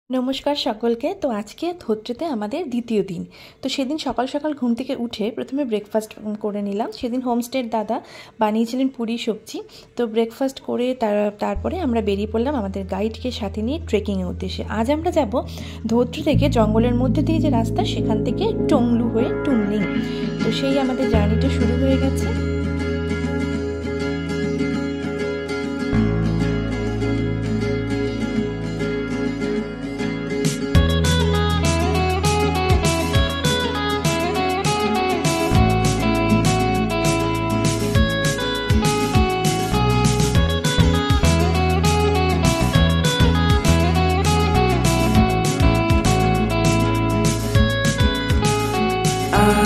নমস্কার সকলকে। তো আজকে ধত্রেতে আমাদের দ্বিতীয় দিন। তো সেদিন সকাল সকাল ঘুম থেকে উঠে প্রথমে ব্রেকফাস্ট করে নিলাম। সেদিন হোমস্টের দাদা বানিয়েছিলেন পুরি সবজি। তো ব্রেকফাস্ট করে তারপরে আমরা বেরিয়ে পড়লাম আমাদের গাইডকে সাথে নিয়ে ট্রেকিংয়ের উদ্দেশ্যে। আজ আমরা যাব ধত্রে থেকে জঙ্গলের মধ্যে দিয়ে যে রাস্তা, সেখান থেকে টংলু হয়ে টুমলিং। তো সেই আমাদের জার্নিটা শুরু হয়ে গেছে।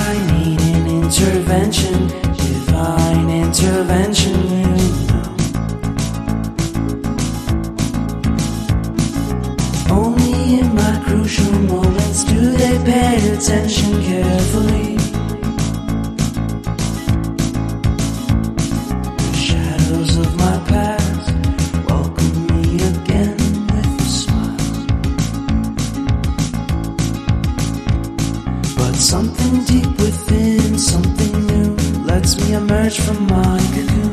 I need an intervention, divine intervention, you know. Only in my crucial moments do they pay attention carefully. The shadows of my past welcome me again with a smile. But something deep within, something new, lets me emerge from my cocoon.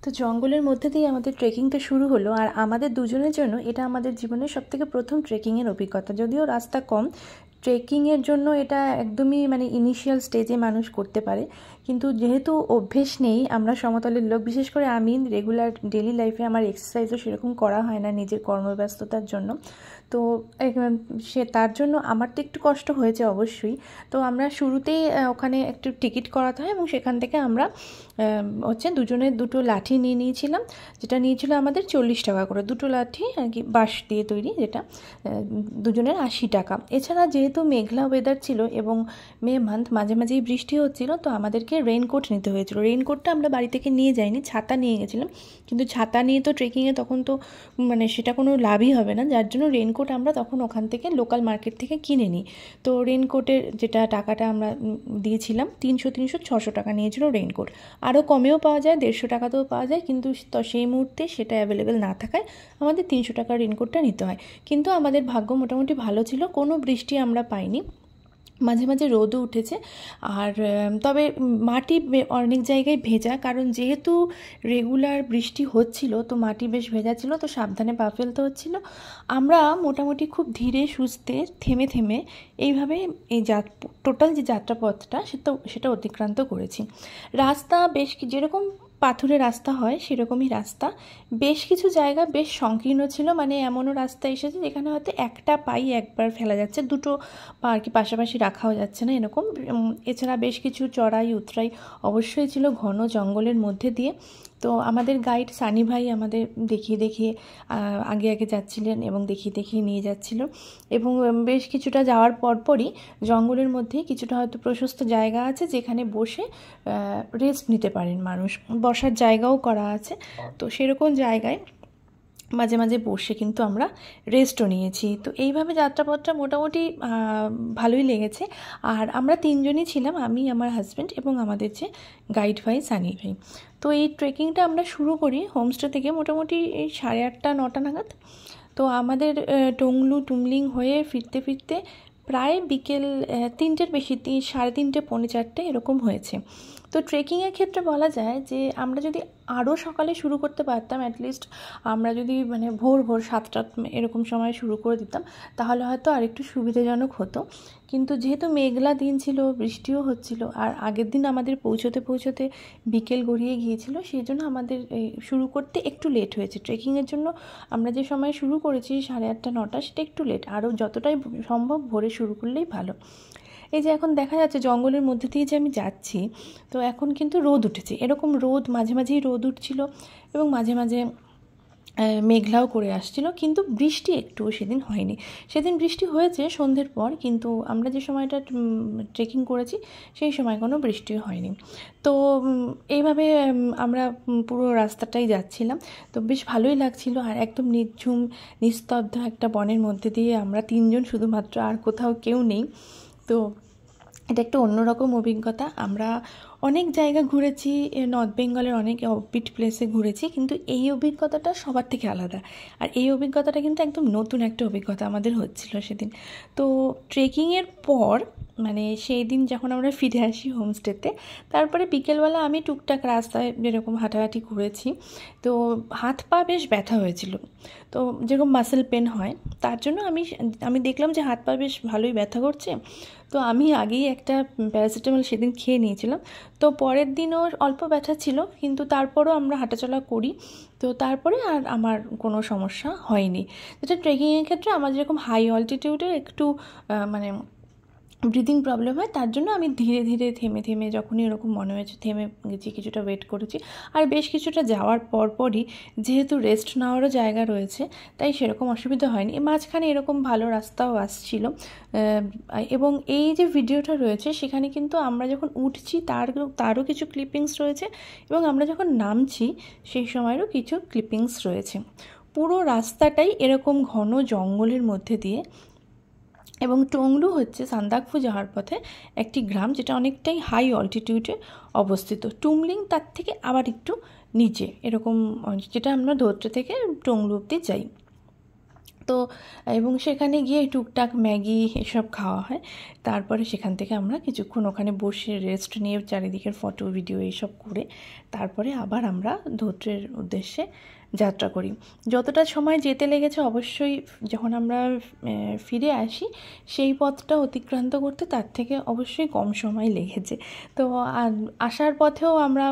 তো জঙ্গলের মধ্যে দিয়ে আমাদের ট্রেকিংটা শুরু হলো, আর আমাদের দুজনের জন্য এটা আমাদের জীবনের সবথেকে প্রথম ট্রেকিংয়ের অভিজ্ঞতা। যদিও রাস্তা কম, ট্রেকিংয়ের জন্য এটা একদমই ইনিশিয়াল স্টেজে মানুষ করতে পারে, কিন্তু যেহেতু অভ্যেস নেই, আমরা সমতলের লোক, বিশেষ করে আমি রেগুলার ডেলি লাইফে আমার এক্সারসাইজও সেরকম করা হয় না নিজের কর্মব্যস্ততার জন্য। তো তার জন্য আমার তো একটু কষ্ট হয়েছে অবশ্যই। তো আমরা শুরুতেই ওখানে একটু টিকিট করাতে হয়, এবং সেখান থেকে আমরা দুজনের দুটো লাঠি নিয়ে নিয়েছিলাম, যেটা নিয়েছিল আমাদের 40 টাকা করে। দুটো লাঠি আর কি বাঁশ দিয়ে তৈরি, যেটা দুজনের 80 টাকা। এছাড়া যেহেতু মেঘলা ওয়েদার ছিল এবং মে মান্থ, মাঝে মাঝেই বৃষ্টি হচ্ছিল, তো আমাদেরকে রেইনকোট নিতে হয়েছিল। রেইনকোটটা আমরা বাড়ি থেকে নিয়ে যাইনি, ছাতা নিয়ে গেছিলাম, কিন্তু ছাতা নিয়ে তো ট্রেকিংয়ে তখন তো সেটা কোনো লাভই হবে না, যার জন্য রেইনকোট আমরা তখন ওখান থেকে লোকাল মার্কেট থেকে কিনে নিই। তো রেইনকোটের যেটা টাকাটা আমরা দিয়েছিলাম 300-600 টাকা নিয়েছিল রেইনকোট। আরও কমেও পাওয়া যায়, 150 টাকাতেও পাওয়া যায়, কিন্তু সেই মুহূর্তে সেটা অ্যাভেলেবেল না থাকায় আমাদের 300 টাকার রেইনকোটটা নিতে হয়। কিন্তু আমাদের ভাগ্য মোটামুটি ভালো ছিল, কোনো বৃষ্টি আমরা পাইনি, মাঝে মাঝে রোদও উঠেছে। আর তবে মাটি অনেক জায়গায় ভেজা, কারণ যেহেতু রেগুলার বৃষ্টি হচ্ছিল, তো মাটি বেশ ভেজা ছিল, তো সাবধানে পা ফেলতে হচ্ছিল। আমরা মোটামুটি খুব ধীরে সুস্থে থেমে থেমে এইভাবে এই টোটাল যে যাত্রাপথটা সেটা অতিক্রান্ত করেছি। রাস্তা বেশ যেরকম পাথুরে রাস্তা হয় সেরকমই রাস্তা। বেশ কিছু জায়গা বেশ সংকীর্ণ ছিল, এমনও রাস্তা এসেছে যেখানে হয়তো একটা পাই একবার ফেলা যাচ্ছে, দুটো পা আর কি পাশাপাশি রাখাও যাচ্ছে না, এরকম। এছাড়া বেশ কিছু চড়াই উতরাই অবশ্যই ছিল ঘন জঙ্গলের মধ্যে দিয়ে। তো আমাদের গাইড সানি ভাই আমাদের দেখিয়ে দেখিয়ে আগে আগে যাচ্ছিলেন এবং দেখিয়ে দেখিয়ে নিয়ে যাচ্ছিল, এবং বেশ কিছুটা যাওয়ার পরপরই জঙ্গলের মধ্যে কিছুটা হয়তো প্রশস্ত জায়গা আছে যেখানে বসে রেস্ট নিতে পারেন মানুষ, বসার জায়গাও করা আছে। তো সেরকম জায়গায় মাঝে মাঝে বসে কিন্তু আমরা রেস্টও নিয়েছি। তো এইভাবে যাত্রাপথটা মোটামুটি ভালোই লেগেছে। আর আমরা তিনজনই ছিলাম, আমি, আমার হাজব্যান্ড এবং আমাদের যে গাইড ভাই সানি ভাই। তো এই ট্রেকিংটা আমরা শুরু করি হোমস্টে থেকে মোটামুটি এই 8:30-9টা নাগাদ। তো আমাদের টুমলিং হয়ে ফিরতে ফিরতে প্রায় বিকেল 3টের বেশি, 3:30, 3:45 এরকম হয়েছে। তো ট্রেকিংয়ের ক্ষেত্রে বলা যায় যে আমরা যদি আরও সকালে শুরু করতে পারতাম, অ্যাটলিস্ট আমরা যদি ভোর 7টা এরকম সময় শুরু করে দিতাম, তাহলে হয়তো আরেকটু সুবিধাজনক হতো। কিন্তু যেহেতু মেঘলা দিন ছিল, বৃষ্টিও হচ্ছিল, আর আগের দিন আমাদের পৌঁছতে বিকেল গড়িয়ে গিয়েছিল, সেই জন্য আমাদের শুরু করতে একটু লেট হয়েছে। ট্রেকিংয়ের জন্য আমরা যে সময় শুরু করেছি 8:30-9টা, সেটা একটু লেট, আরও যতটাই সম্ভব ভোরে শুরু করলেই ভালো। এই যে এখন দেখা যাচ্ছে জঙ্গলের মধ্যে দিয়ে যে আমি যাচ্ছি, তো এখন কিন্তু রোদ উঠেছে, এরকম রোদ মাঝে মাঝেই রোদ উঠছিল এবং মাঝে মাঝে মেঘলাও করে আসছিল, কিন্তু বৃষ্টি একটুও সেদিন হয়নি। সেদিন বৃষ্টি হয়েছে সন্ধ্যের পর, কিন্তু আমরা যে সময়টা ট্রেকিং করেছি সেই সময় কোনো বৃষ্টি হয়নি। তো এইভাবে আমরা পুরো রাস্তাটাই যাচ্ছিলাম, তো বেশ ভালোই লাগছিল। আর একদম নিঝুম নিস্তব্ধ একটা বনের মধ্যে দিয়ে আমরা তিনজন শুধুমাত্র, আর কোথাও কেউ নেই। তো এটা একটা অন্যরকম অভিজ্ঞতা। আমরা অনেক জায়গা ঘুরেছি, নর্থ বেঙ্গলের অনেক অফবিট প্লেসে ঘুরেছি, কিন্তু এই অভিজ্ঞতাটা সবার থেকে আলাদা। আর এই অভিজ্ঞতাটা কিন্তু একদম নতুন একটা অভিজ্ঞতা আমাদের হচ্ছিল সেদিন। তো ট্রেকিংয়ের পর মানে সেই দিন যখন আমরা ফিরে আসি হোমস্টেতে, তারপরে বিকেলবেলা আমি টুকটাক রাস্তায় যেরকম হাঁটাহাঁটি করেছি, তো হাত পা বেশ ব্যথা হয়েছিল। তো যেরকম মাসেল পেন হয়, তার জন্য আমি দেখলাম যে হাত পা বেশ ভালোই ব্যথা করছে। তো আমি আগেই একটা প্যারাসিটামল সেদিন খেয়ে নিয়েছিলাম। তো পরের দিনও অল্প ব্যথা ছিল, কিন্তু তারপরও আমরা হাঁটাচলা করি। তো তারপরে আর আমার কোনো সমস্যা হয়নি। যেটা ট্রেকিংয়ের ক্ষেত্রে আমার যেরকম হাই অল্টিটিউডে একটু মানে ব্রিদিং প্রবলেম হয়, তার জন্য আমি ধীরে ধীরে থেমে থেমে যখনই এরকম মনে হয়েছে থেমে গেছি, কিছুটা ওয়েট করেছি। আর বেশ কিছুটা যাওয়ার পরপরই যেহেতু রেস্ট নেওয়ারও জায়গা রয়েছে, তাই সেরকম অসুবিধা হয়নি। মাঝখানে এরকম ভালো রাস্তাও আসছিল। এবং এই যে ভিডিওটা রয়েছে সেখানে কিন্তু আমরা যখন উঠছি তারও কিছু ক্লিপিংস রয়েছে, এবং আমরা যখন নামছি সেই সময়েরও কিছু ক্লিপিংস রয়েছে। পুরো রাস্তাটাই এরকম ঘন জঙ্গলের মধ্যে দিয়ে, এবং টংলু হচ্ছে সান্দাকফু যাওয়ার পথে একটি গ্রাম, যেটা অনেকটাই হাই অল্টিটিউডে অবস্থিত। টুমলিং তার থেকে আবার একটু নিচে, এরকম যেটা আমরা ধোত্রে থেকে টংলু অব্দি যাই। তো এবং সেখানে গিয়ে টুকটাক ম্যাগি এসব খাওয়া হয়। তারপরে সেখান থেকে আমরা কিছুক্ষণ ওখানে বসে রেস্ট নিয়ে চারিদিকের ফটো ভিডিও এইসব করে তারপরে আবার আমরা ধোত্রের উদ্দেশ্যে যাত্রা করি। যতটা সময় যেতে লেগেছে অবশ্যই যখন আমরা ফিরে আসি সেই পথটা অতিক্রান্ত করতে তার থেকে অবশ্যই কম সময় লেগেছে। তো আসার পথেও আমরা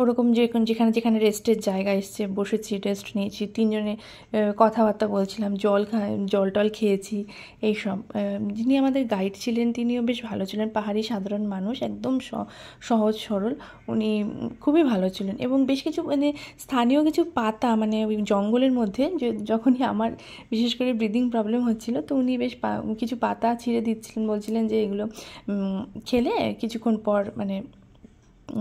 ওরকম যেখানে যেখানে রেস্টের জায়গা এসছে বসেছি, রেস্ট নিয়েছি, তিনজনে কথাবার্তা বলছিলাম, জল টল খেয়েছি এইসব। যিনি আমাদের গাইড ছিলেন তিনিও বেশ ভালো ছিলেন, পাহাড়ি সাধারণ মানুষ, একদম সহজ সরল। উনি খুবই ভালো ছিলেন। এবং বেশ কিছু মানে স্থানীয় কিছু পাতা, মানে ওই জঙ্গলের মধ্যে যখনই আমার বিশেষ করে ব্রিদিং প্রবলেম হচ্ছিল, তো উনি বেশ কিছু পাতা ছিঁড়ে দিচ্ছিলেন, বলছিলেন যে এগুলো খেলে কিছুক্ষণ পর মানে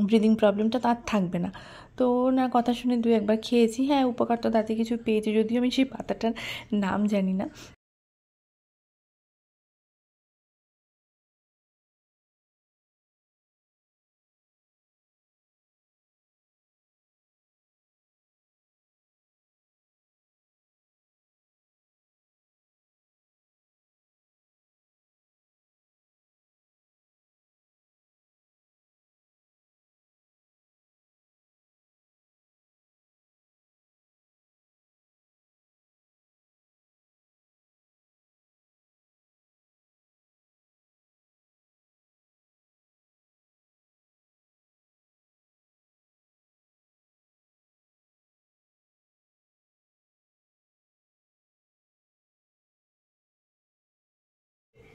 ব্রিদিং প্রবলেমটা তার থাকবে না। তো ওনার কথা শুনে দু একবার খেয়েছি। হ্যাঁ, উপকার তো তাতে কিছু পেয়েছি, যদিও আমি সেই পাতাটার নাম জানি না।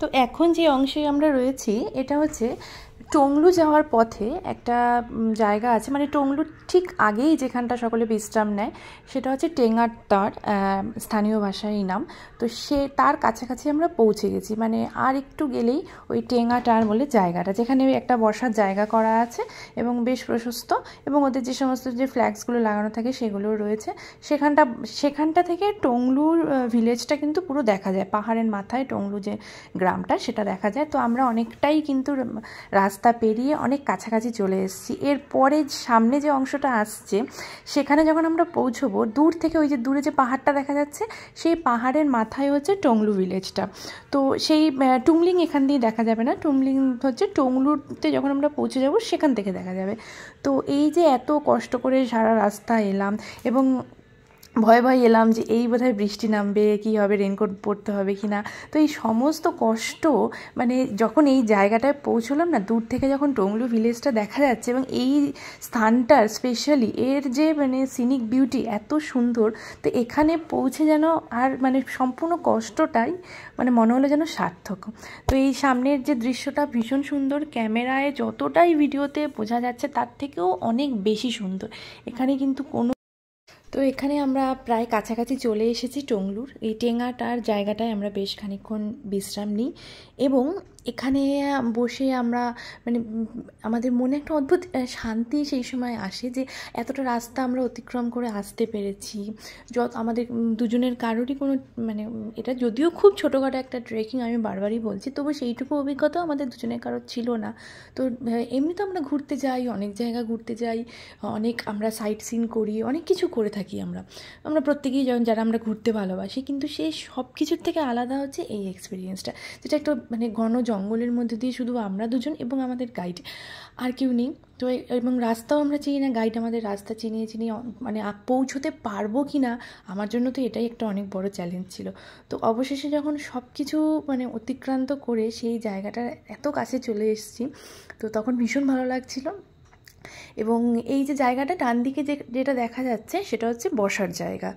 তো এখন যে অংশে আমরা রয়েছি এটা হচ্ছে টংলু যাওয়ার পথে একটা জায়গা আছে, মানে টংলুর ঠিক আগেই যেখানটা সকলে বিশ্রাম নেয় সেটা হচ্ছে টেঙ্গারতার, স্থানীয় ভাষায় এই নাম। তো তার কাছাকাছি আমরা পৌঁছে গেছি, মানে আর একটু গেলেই ওই টেঙ্গাটার বলে জায়গাটা, যেখানে একটা বসার জায়গা করা আছে এবং বেশ প্রশস্ত, এবং ওদের যে সমস্ত যে ফ্ল্যাগসগুলো লাগানো থাকে সেগুলোও রয়েছে। সেখানটা থেকে টংলুর ভিলেজটা কিন্তু পুরো দেখা যায়, পাহাড়ের মাথায় টংলু যে গ্রামটা সেটা দেখা যায়। তো আমরা অনেকটাই কিন্তু রাস্তা পেরিয়ে অনেক কাছাকাছি চলে এসেছি। এরপরে সামনে যে অংশটা আসছে সেখানে যখন আমরা পৌঁছবো, দূর থেকে ওই যে দূরে যে পাহাড়টা দেখা যাচ্ছে সেই পাহাড়ের মাথায় হচ্ছে টংলু ভিলেজটা। তো সেই টুমলিং এখান দিয়ে দেখা যাবে না, টুমলিং হচ্ছে টংলুতে যখন আমরা পৌঁছে যাব সেখান থেকে দেখা যাবে। তো এই যে এত কষ্ট করে সারা রাস্তা এলাম, এবং ভয় ভয় এলাম যে এই বোধহয় বৃষ্টি নামবে, কী হবে, রেনকোট পরতে হবে কি না। তো এই সমস্ত কষ্ট মানে যখন এই জায়গাটায় পৌঁছলাম না, দূর থেকে যখন টংলু ভিলেজটা দেখা যাচ্ছে, এবং এই স্থানটার স্পেশালি এর যে মানে সিনিক বিউটি এত সুন্দর, তো এখানে পৌঁছে যেন আর মানে সম্পূর্ণ কষ্টটাই মানে মনে হলো যেন সার্থক। তো এই সামনের যে দৃশ্যটা ভীষণ সুন্দর, ক্যামেরায় যতটাই ভিডিওতে বোঝা যাচ্ছে তার থেকেও অনেক বেশি সুন্দর। এখানে কিন্তু তো এখানে আমরা প্রায় কাছাকাছি চলে এসেছি টংলুর। এই টেঙ্গাটার জায়গাটায় আমরা বেশ খানিকক্ষণ বিশ্রাম নিই, এবং এখানে বসে আমরা মানে আমাদের মনে একটা অদ্ভুত শান্তি সেই সময় আসে যে এতটা রাস্তা আমরা অতিক্রম করে আসতে পেরেছি। আমাদের দুজনের কারোরই কোনো মানে এটা যদিও খুব ছোটোখাটো একটা ট্রেকিং, আমি বারবারই বলছি, তবু সেইটুকু অভিজ্ঞতাও আমাদের দুজনের কারোর ছিল না। তো এমনি তো আমরা ঘুরতে যাই, অনেক জায়গা ঘুরতে যাই, অনেক আমরা সাইট সিন করি, অনেক কিছু করে থাকি আমরা প্রত্যেকেই যারা আমরা ঘুরতে ভালোবাসি, কিন্তু সেই সব কিছুর থেকে আলাদা হচ্ছে এই এক্সপিরিয়েন্সটা, যেটা একটা মানে ঘন জঙ্গলের মধ্যে দিয়ে শুধু আমরা দুজন এবং আমাদের গাইড, আর কেউ নেই। তো এবং রাস্তাও আমরা চিনি না, গাইড আমাদের রাস্তা চিনিয়ে মানে পৌঁছতে পারবো কি না, আমার জন্য তো এটাই একটা অনেক বড় চ্যালেঞ্জ ছিল। তো অবশেষে যখন সব কিছু মানে অতিক্রান্ত করে সেই জায়গাটা এত কাছে চলে এসেছি, তো তখন ভীষণ ভালো লাগছিল। এবং এই যে জায়গাটা ডান দিকে যেটা দেখা যাচ্ছে সেটা হচ্ছে বসার জায়গা।